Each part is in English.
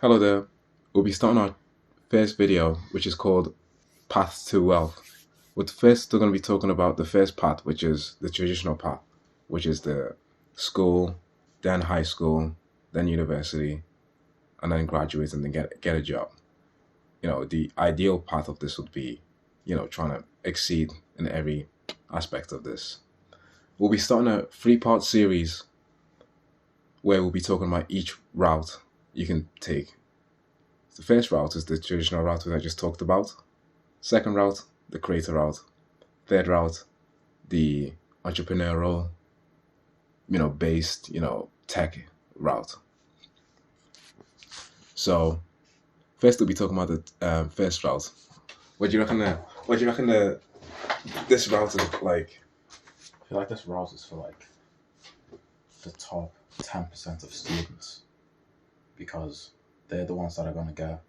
Hello there. We'll be starting our first video, which is called Paths to Wealth. With first, we're going to be talking about the first path, which is the traditional path, which is the school, then high school, then university, and then graduate and then get a job. The ideal path of this would be, trying to exceed in every aspect of this. We'll be starting a three-part series where we'll be talking about each route you can take. The first route is the traditional route that I just talked about. Second route, the creator route. Third route, the entrepreneurial, based, tech route. So first we'll be talking about the first route. What do you reckon? What do you reckon? This route is like. I feel like this route is for like the top 10% of students because they're the ones that are going to get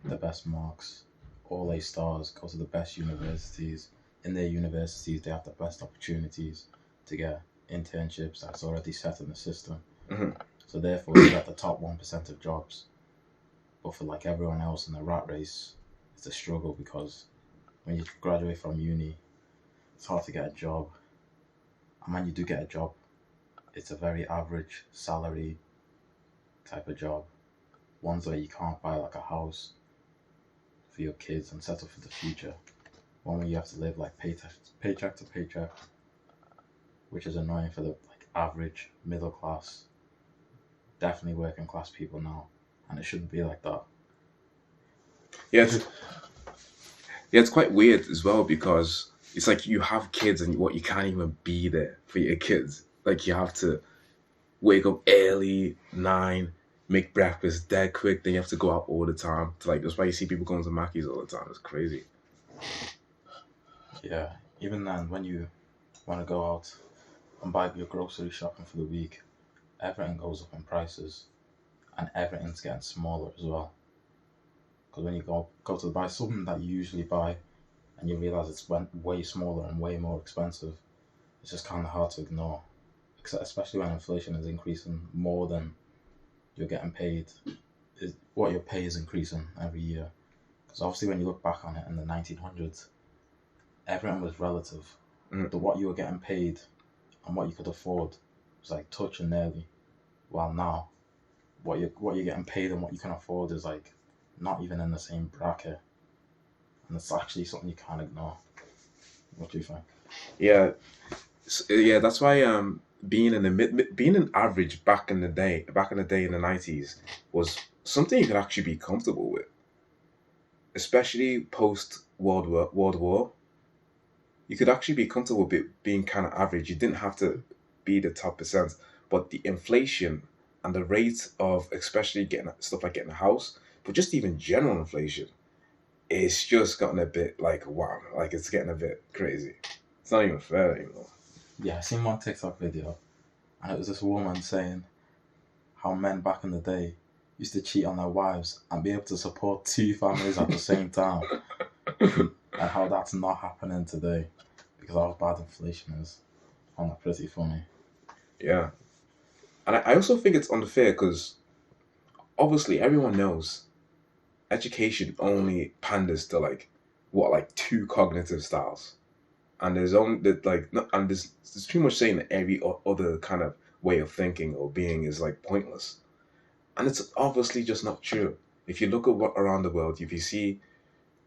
the best marks, all A stars, go to the best universities. In their universities, they have the best opportunities to get internships that's already set in the system. Mm-hmm. So therefore, they get the top 1% of jobs. But for like everyone else in the rat race, it's a struggle because when you graduate from uni, it's hard to get a job. And when you do get a job, it's a very average salary type of job. Ones where you can't buy like a house for your kids and settle for the future. One where you have to live like paycheck to paycheck, which is annoying for the like average middle class, definitely working class people now, and it shouldn't be like that. It's quite weird as well because it's like you have kids and you can't even be there for your kids. Like you have to wake up early, 9, make breakfast dead quick, then you have to go out all the time. That's why you see people going to Mackey's all the time. It's crazy. Yeah, even then, when you want to go out and buy your grocery shopping for the week, everything goes up in prices, and everything's getting smaller as well. Because when you go to buy something that you usually buy, and you realize it's way smaller and way more expensive, it's just kind of hard to ignore. Especially when inflation is increasing more than you're getting paid, what your pay is increasing every year. Because obviously, when you look back on it in the 1900s, everything was relative. Mm. What you were getting paid and what you could afford was like touching nearly. While now, what you're getting paid and what you can afford is like not even in the same bracket, and it's actually something you can't ignore. What do you think? Yeah, yeah. That's why being in the being an average back in the day in the 90s, was something you could actually be comfortable with, especially post World War. You could actually be comfortable with being kind of average. You didn't have to be the top percent, but the inflation and the rate of especially getting stuff like getting a house, but just even general inflation, it's just gotten a bit like wow, like it's getting a bit crazy. It's not even fair anymore. Yeah, I seen one TikTok video, and it was this woman saying how men back in the day used to cheat on their wives and be able to support two families at the same time, and how that's not happening today because how bad inflation is. I found that pretty funny. Yeah, and I also think it's unfair because obviously everyone knows education only panders to like two cognitive styles, and there's only that like no- and there's too much saying that every other kind of way of thinking or being is like pointless, and it's obviously just not true. If you look at what around the world, if you see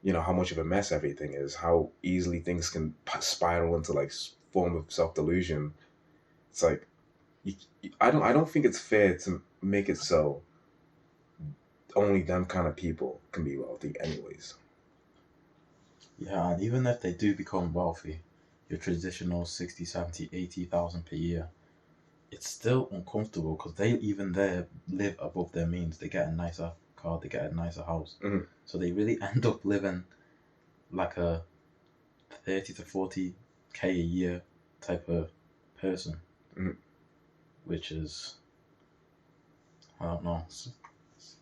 how much of a mess everything is, how easily things can spiral into like form of self delusion. It's like I don't think it's fair to make it so only them kind of people can be wealthy, anyways. Yeah, and even if they do become wealthy, your traditional 60, 70, 80,000 per year, it's still uncomfortable because they even there live above their means. They get a nicer car, they get a nicer house. Mm-hmm. So they really end up living like a 30 to 40K a year type of person, Mm-hmm. which is, I don't know, it's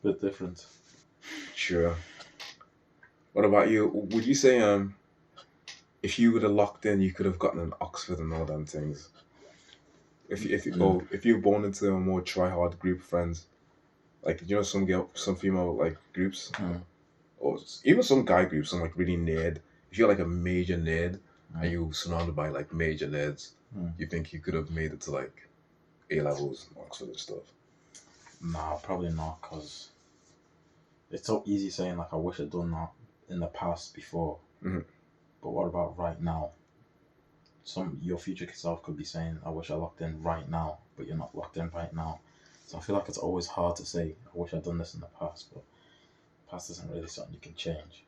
a bit different. Sure. What about you? Would you say if you would have locked in, you could have gotten an Oxford and all them things? If you Mm. or if you were born into a more try hard group of friends, like some female like groups, Mm. or even some guy groups, some like really nerd. If you're like a major nerd and Mm. you're surrounded by like major nerds, Mm. you think you could have made it to like A levels and Oxford and stuff. Nah, probably not, because it's so easy saying like I wish I'd done that in the past before. Mhm. But what about right now? Your future self could be saying, I wish I locked in right now, but you're not locked in right now. So I feel like it's always hard to say, I wish I'd done this in the past, but the past isn't really something you can change.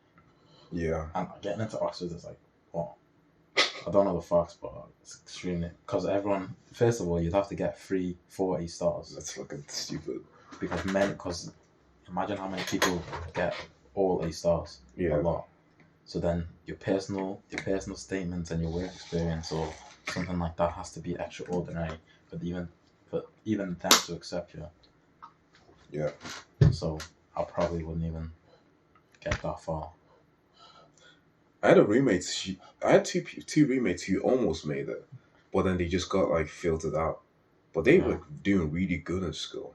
Yeah. And getting into Oxford is like, what? I don't know the facts, but it's extremely, because everyone, first of all, you'd have to get 3 4 A stars. That's fucking stupid. Because imagine how many people get all A stars. Yeah. A lot. So then your personal statements and your work experience or something like that has to be extraordinary for even them to accept you. Yeah. So I probably wouldn't even get that far. I had a roommate. I had two roommates who almost made it, but then they just got like filtered out. But they were doing really good in school,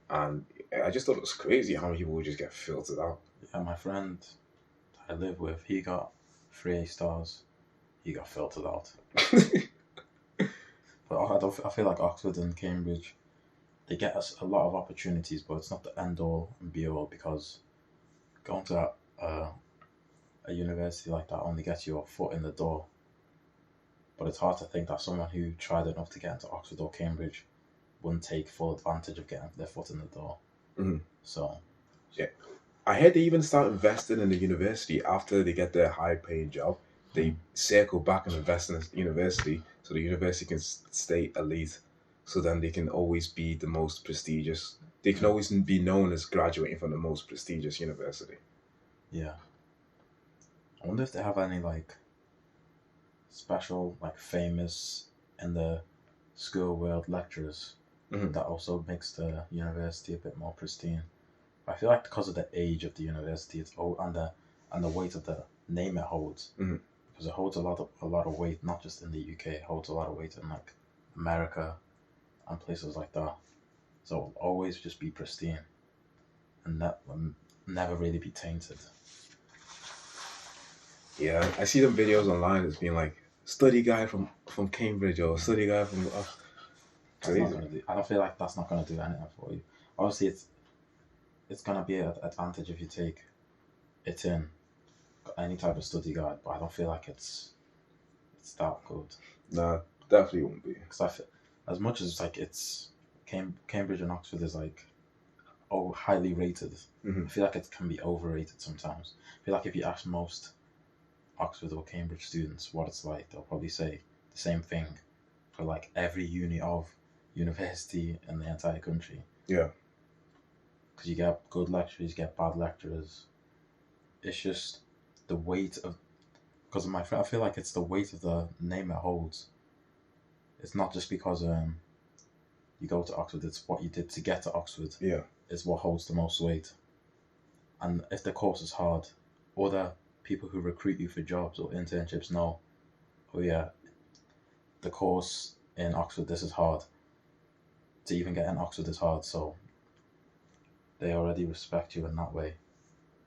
and I just thought it was crazy how many people would just get filtered out. Yeah, my friend I live with, he got 3 A stars. He got filtered out. But I feel like Oxford and Cambridge, they get us a lot of opportunities, but it's not the end all and be all, because going to a university like that only gets you a foot in the door. But it's hard to think that someone who tried enough to get into Oxford or Cambridge wouldn't take full advantage of getting their foot in the door. Mhm. So, yeah, I heard they even start investing in the university after they get their high-paying job. They circle back and invest in the university so the university can stay elite. So then they can always be the most prestigious. They can always be known as graduating from the most prestigious university. yeah. I wonder if they have any like special, like famous in the school world lecturers that also makes the university a bit more pristine. I feel like because of the age of the university, and the weight of the name it holds, because it holds a lot of weight, not just in the UK. It holds a lot of weight in like America and places like that. So it'll always just be pristine, and that never really be tainted. Yeah, I see them videos online as being like study guy from Cambridge or study guy from. That's not gonna do. I don't feel like that's not gonna do anything for you. Obviously, it's gonna be an advantage if you take it in any type of study guide, but I don't feel like it's that good. Nah, definitely won't be. Because I feel, as much as like it's Cambridge and Oxford is like highly rated, I feel like it can be overrated sometimes. I feel like if you ask most Oxford or Cambridge students what it's like, they'll probably say the same thing for like every university in the entire country. Yeah. Because you get good lecturers, you get bad lecturers. It's just the weight of, because of my friend, I feel like it's the weight of the name it holds. It's not just because you go to Oxford, it's what you did to get to Oxford. Yeah. Is what holds the most weight. And if the course is hard, other people who recruit you for jobs or internships know, oh yeah, the course in Oxford, this is hard. To even get in Oxford is hard, so they already respect you in that way.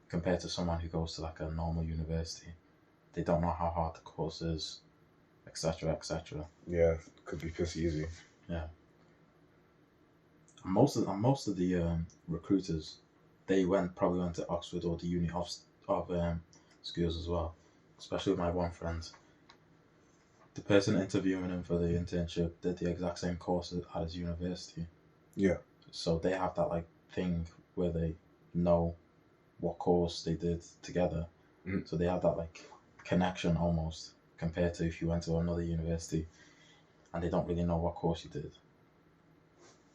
Compared to someone who goes to like a normal university, they don't know how hard the course is, etc., etc. Yeah, could be piss easy. Yeah. And most of the recruiters, they probably went to Oxford or the uni of schools as well. Especially with my one friend. The person interviewing him for the internship did the exact same course at his university. Yeah. So they have that like thing where they know what course they did together. So they have that like connection almost, compared to if you went to another university and they don't really know what course you did.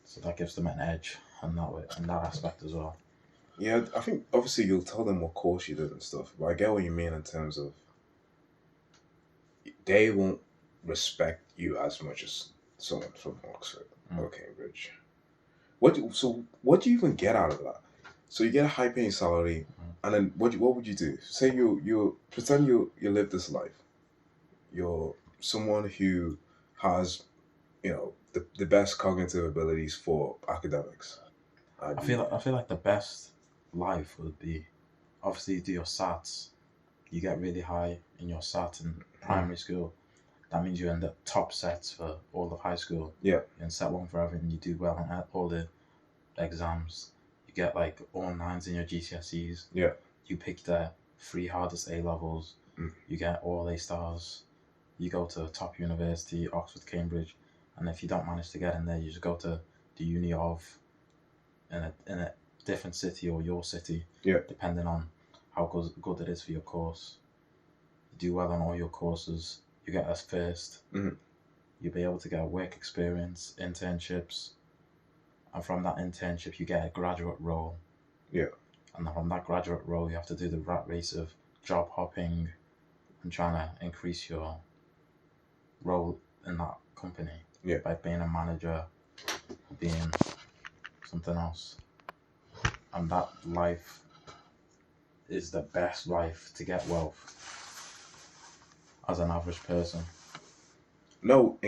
So that gives them an edge in that aspect as well. Yeah, I think obviously you'll tell them what course you did and stuff, but I get what you mean in terms of they won't respect you as much as someone from Oxford or Cambridge. What do you even get out of that? So you get a high paying salary, and then what would you do? Say you pretend you live this life. You're someone who has, the best cognitive abilities for academics. I feel like the best life would be, obviously you do your SATs, you get really high in your SAT in primary school. That means you're in the top sets for all of high school. Yeah. You're in set one forever, and you do well on all the exams. You get like all nines in your GCSEs. Yeah. You pick the 3 hardest A levels. You get all A stars. You go to a top university, Oxford, Cambridge, and if you don't manage to get in there, you just go to the uni of in a different city or your city. Yeah. Depending on how good it is for your course. You do well on all your courses. You get us first. You'll be able to get work experience, internships, and from that internship you get a graduate role. Yeah. And from that graduate role you have to do the rat race of job hopping and trying to increase your role in that company. Yeah. By being a manager, being something else. And that life is the best life to get wealth as an average person. No,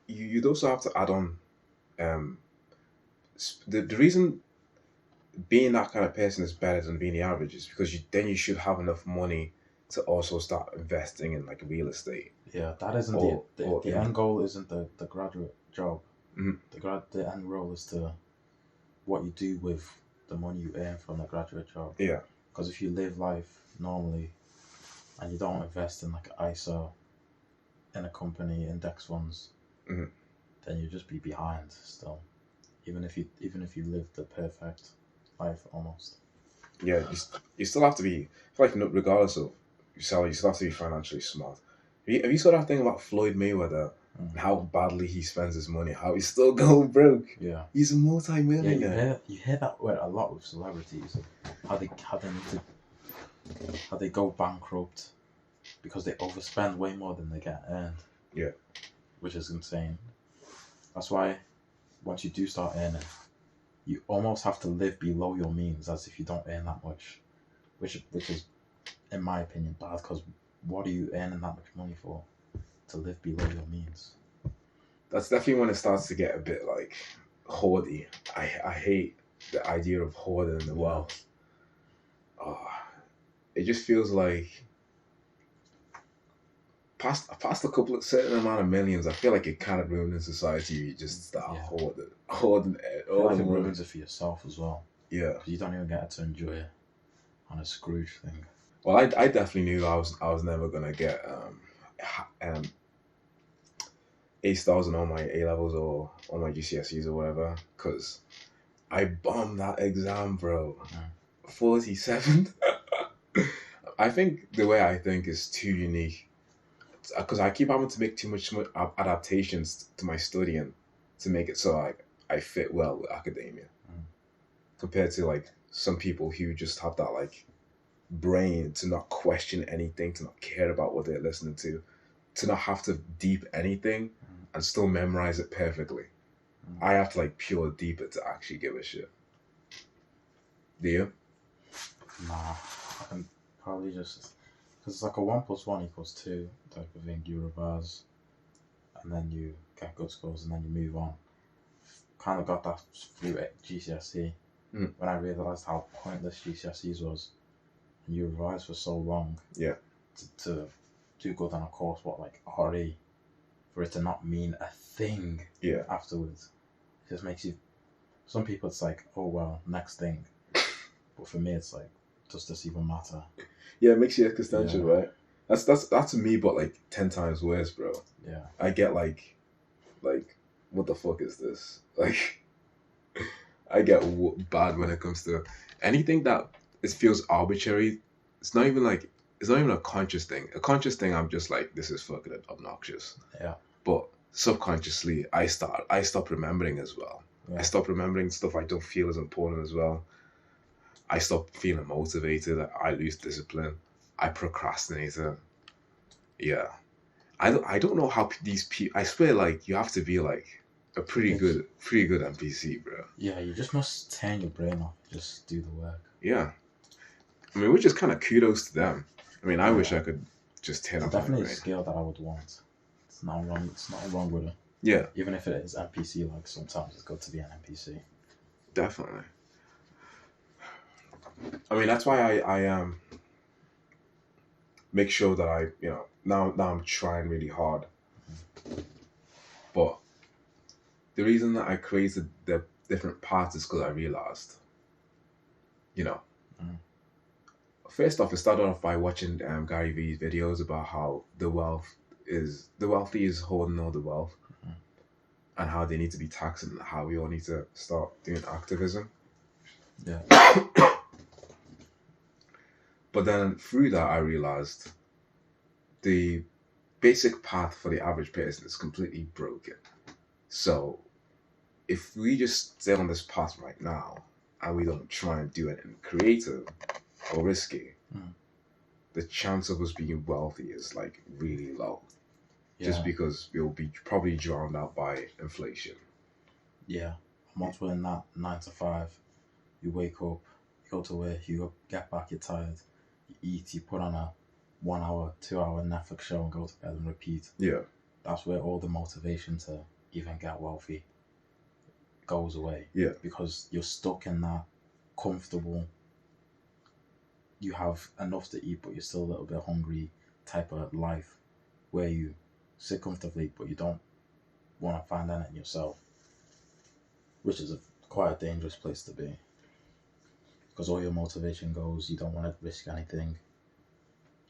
you'd also have to add on the reason being that kind of person is better than being the average is because you should have enough money to also start investing in like real estate. Yeah, that isn't the end goal isn't the graduate job. The end role is to what you do with the money you earn from the graduate job. Yeah. Because if you live life normally and you don't invest in like an ISA in a company, index funds, then you'll just be behind still. Even if you live the perfect life almost. Yeah, you still have to be, like, regardless of your salary, you still have to be financially smart. Have you saw that thing about Floyd Mayweather and how badly he spends his money, how he's still going broke? Yeah. He's a multi-millionaire. Yeah, you hear that word a lot with celebrities, how they go bankrupt because they overspend way more than they get earned. Yeah. Which is insane. That's why once you do start earning, you almost have to live below your means as if you don't earn that much, which is, in my opinion, bad, because what are you earning that much money for? To live below your means. That's definitely when it starts to get a bit like hoardy. I hate the idea of hoarding the wealth. It just feels like past a couple of certain amount of millions, I feel like it kind of ruins society. You just start hoarding it ruins it for yourself as well. Yeah, because you don't even get to enjoy it on a Scrooge thing. Well, I definitely knew I was never gonna get A stars in all my A levels or all my GCSEs or whatever, because I bombed that exam, bro. 47. I think the way I think is too unique, because I keep having to make too much adaptations to my studying to make it so I fit well with academia, compared to like some people who just have that like brain to not question anything, to not care about what they're listening to not have to deep anything and still memorize it perfectly. I have to like pure deep it to actually give a shit. Do you? Nah, I can probably just, because it's like a 1 + 1 = 2 type of thing. You revise, and then you get good scores, and then you move on. Kind of got that through GCSE when I realised how pointless GCSEs was. And you revise for so long. Yeah. To do good on a course, like RE, for it to not mean a thing. Yeah. Afterwards, it just makes you. Some people it's like, oh well, next thing. But for me, it's like, does this even matter? Yeah, it makes you existential, right? That's me, but like 10 times worse, bro. Yeah. I get like, what the fuck is this? Like, I get bad when it comes to anything that it feels arbitrary. It's not even a conscious thing. A conscious thing, I'm just like, this is fucking obnoxious. Yeah. But subconsciously, I stop remembering as well. Yeah. I stop remembering stuff I don't feel is important as well. I stop feeling motivated. I lose discipline. I procrastinate. Yeah. I don't know how these people. I swear, like, you have to be like a pretty good NPC, bro. Yeah, you just must turn your brain off. Just do the work. Yeah. I mean, which is kind of kudos to them. I mean, I wish I could just turn off my brain. Definitely a skill that I would want. It's not wrong with it. Yeah. Even if it is NPC, like sometimes it's good to be an NPC. Definitely. I mean, that's why I make sure that I, now I'm trying really hard. But the reason that I created the different parts is because I realized, you know, Mm. first off, it started off by watching Gary Vee's videos about how the wealthy is holding all the wealth, Mhm. and how they need to be taxed, and how we all need to start doing activism. Yeah. But then through that, I realized the basic path for the average person is completely broken. So if we just stay on this path right now and we don't try and do anything creative or risky, Mm. the chance of us being wealthy is like really low. Yeah. Just because we'll be probably drowned out by inflation. Yeah. Once we're in that 9 to 5, you wake up, you go to work, get back, you're tired, you eat, you put on a 1 hour, 2 hour Netflix show and go to bed and repeat. Yeah. That's where all the motivation to even get wealthy goes away. Yeah. Because you're stuck in that comfortable, you have enough to eat, but you're still a little bit hungry type of life where you sit comfortably, but you don't want to find anything yourself, which is quite a dangerous place to be. Because all your motivation goes, you don't want to risk anything.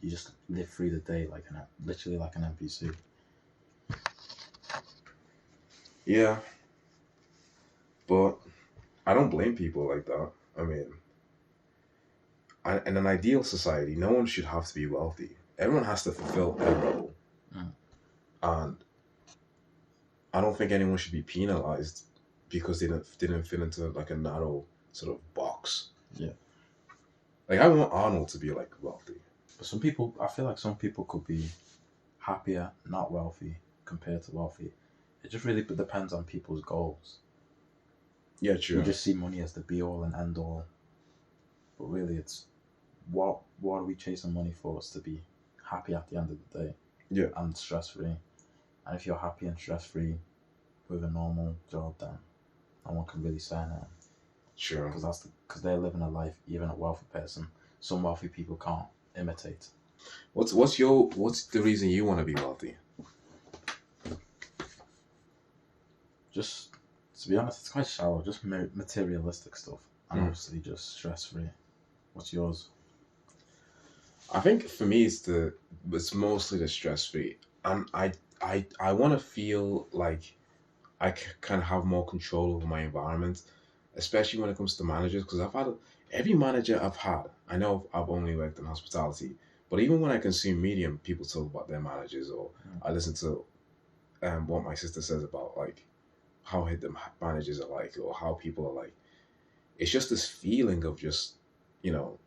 You just live through the day literally like an NPC. Yeah. But I don't blame people like that. I mean, in an ideal society, no one should have to be wealthy. Everyone has to fulfill a role. Mm. And I don't think anyone should be penalized because they didn't fit into like a narrow sort of box. Yeah. Like, I want Arnold to be like wealthy. But I feel like some people could be happier not wealthy compared to wealthy. It just really depends on people's goals. Yeah, true. We just see money as the be all and end all. But really it's what are we chasing money for? Is to be happy at the end of the day. Yeah. And stress free. And if you're happy and stress free with a normal job, then no one can really say that. Sure. Because they're living a life, even a wealthy person, some wealthy people can't imitate. What's the reason you want to be wealthy? Just to be honest, it's quite shallow. Just materialistic stuff, and obviously just stress free. What's yours? I think for me, it's mostly the stress free, and I want to feel like I can have more control over my environment, especially when it comes to managers. Because every manager I've had. I know I've only worked in hospitality, but even when I consume media, people talk about their managers, or I listen to what my sister says about like how the managers are like, or how people are like. It's just this feeling of just, you know,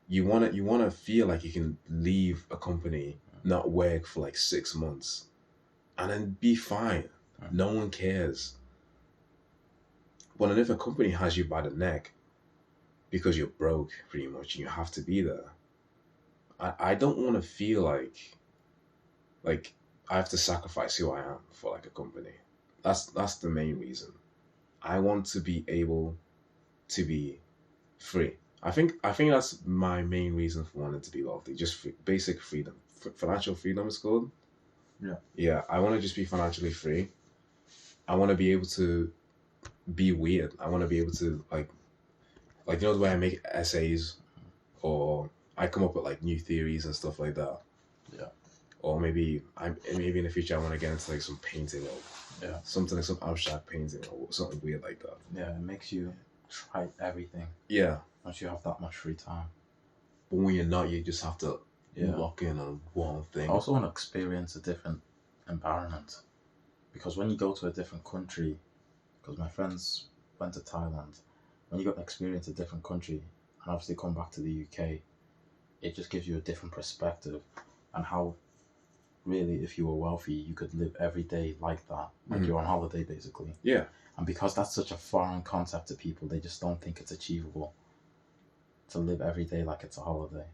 you want to feel like you can leave a company, not work for like 6 months, and then be fine. No one cares. But if a company has you by the neck because you're broke pretty much and you have to be there, I don't want to feel like I have to sacrifice who I am for like a company. That's the main reason. I want to be able to be free. I think that's my main reason for wanting to be wealthy. Just basic freedom, financial freedom is called. Yeah. Yeah, I want to just be financially free. I want to be able to be weird. I want to be able to like you know the way I make essays, or I come up with like new theories and stuff like that. Yeah. Or maybe in the future I want to get into like some painting or something like some abstract painting or something weird like that. Yeah, it makes you try everything. Yeah. Once you have that much free time. But when you're not, you just have to lock in on one thing. I also want to experience a different environment. Because when you go to a different country, because my friends went to Thailand, when you got to experience a different country and obviously come back to the UK, it just gives you a different perspective and how really, if you were wealthy, you could live every day like that, like you're on holiday basically. Yeah. And because that's such a foreign concept to people, they just don't think it's achievable to live every day like it's a holiday.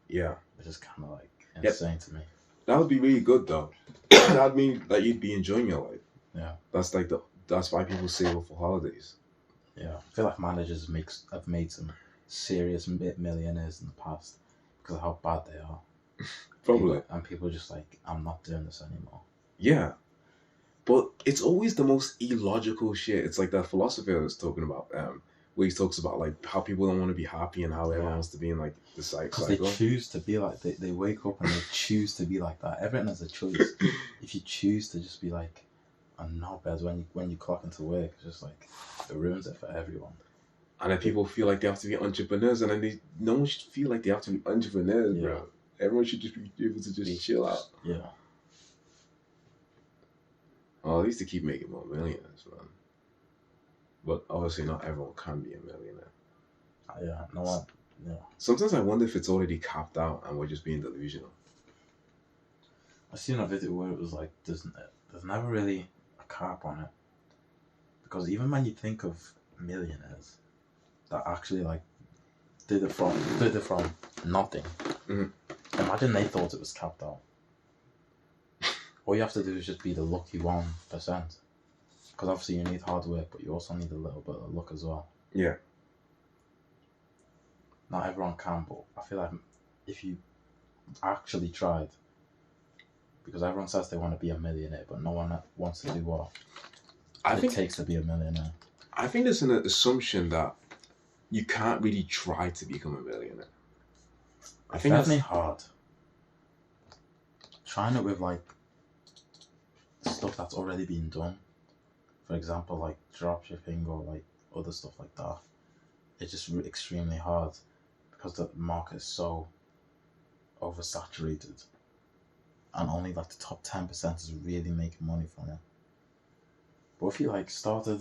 Yeah. Which is kind of like insane to me. That would be really good though. That'd mean that you'd be enjoying your life. Yeah. That's why people save up for holidays. Yeah. I feel like managers have made some serious millionaires in the past because of how bad they are. Probably. People are just like, I'm not doing this anymore. Yeah. But it's always the most illogical shit. It's like that philosopher I was talking about, where he talks about like how people don't want to be happy and how everyone wants to be in like the cycle. Because they choose to be like, they wake up and they choose to be like that. Everyone has a choice. If you choose to just be like, I'm not bad when you clock into work, it's just like, it ruins it for everyone. And then people feel like they have to be entrepreneurs, and then no one should feel like they have to be entrepreneurs, bro. Everyone should just be able to just chill out. Yeah. Well, at least to keep making more millionaires, man. But obviously, not everyone can be a millionaire. Yeah, no one. Yeah. Sometimes I wonder if it's already capped out and we're just being delusional. I seen a video where it was like, there's never really a cap on it, because even when you think of millionaires that actually like did it from nothing, imagine they thought it was capped out. All you have to do is just be the lucky 1%. Because obviously you need hard work, but you also need a little bit of luck as well. Yeah. Not everyone can, but I feel like if you actually tried, because everyone says they want to be a millionaire, but no one wants to do what it takes to be a millionaire. I think there's an assumption that you can't really try to become a millionaire. I think definitely hard. Trying it with like stuff that's already been done, for example, like dropshipping or like other stuff like that, it's just extremely hard because the market is so oversaturated, and only like the top 10% is really making money from it. But if you like started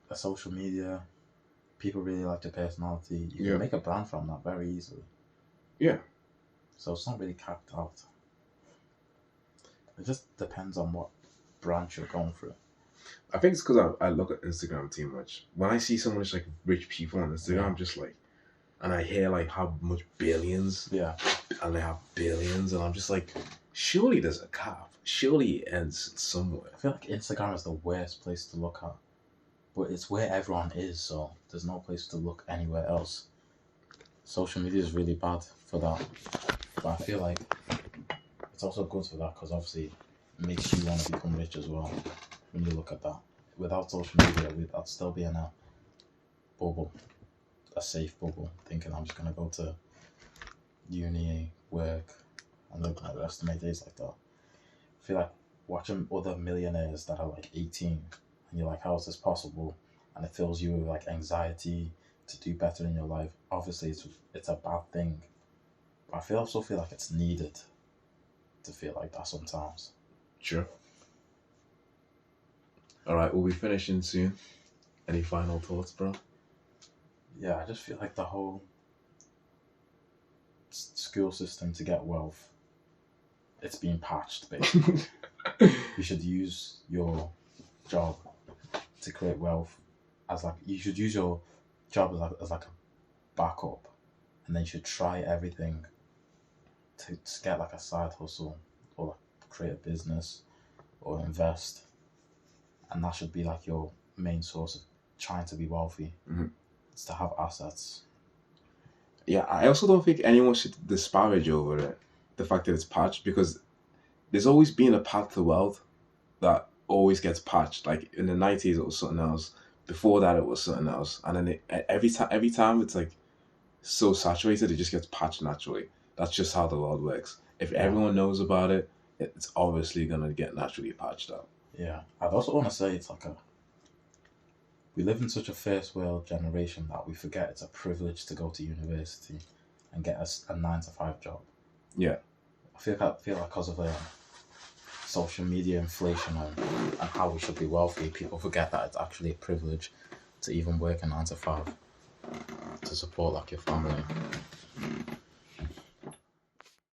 a social media, people really like your personality, you can make a brand from that very easily. Yeah. So it's not really capped out. It just depends on what branch you're going through. I think it's because I look at Instagram too much. When I see so much like rich people on Instagram, I'm just like, and I hear like how much billions, and they have billions, and I'm just like, surely there's a cap. Surely it ends somewhere. I feel like Instagram is the worst place to look at, but it's where everyone is, so there's no place to look anywhere else. Social media is really bad for that, but I feel like it's also good for that because obviously it makes you want to become rich as well when you look at that. Without social media, I'd still be in a bubble, a safe bubble, thinking I'm just going to go to uni, work, and live the rest of my days like that. I feel like watching other millionaires that are like 18 and you're like, how is this possible? And it fills you with like anxiety to do better in your life. Obviously, it's a bad thing, but I also feel like it's needed to feel like that sometimes. Sure. All right, we'll be finishing soon. Any final thoughts, bro? Yeah, I just feel like the whole school system to get wealth, it's being patched, basically. You should use your job to create wealth you should use your job as like a backup, and then you should try everything to get like a side hustle or like create a business or invest, and that should be like your main source of trying to be wealthy. It's to have assets. Yeah, I also don't think anyone should disparage over it, the fact that it's patched, because there's always been a path to wealth that always gets patched. Like in the 90s it was something else, before that it was something else, and then every time it's like so saturated, it just gets patched naturally. That's just how the world works. If everyone knows about it, it's obviously gonna get naturally patched up. Yeah, I'd also want to say it's like we live in such a first world generation that we forget it's a privilege to go to university and get a 9-to-5 job. Yeah, I feel like because of social media inflation and how we should be wealthy, people forget that it's actually a privilege to even work a 9-to-5 to support like your family.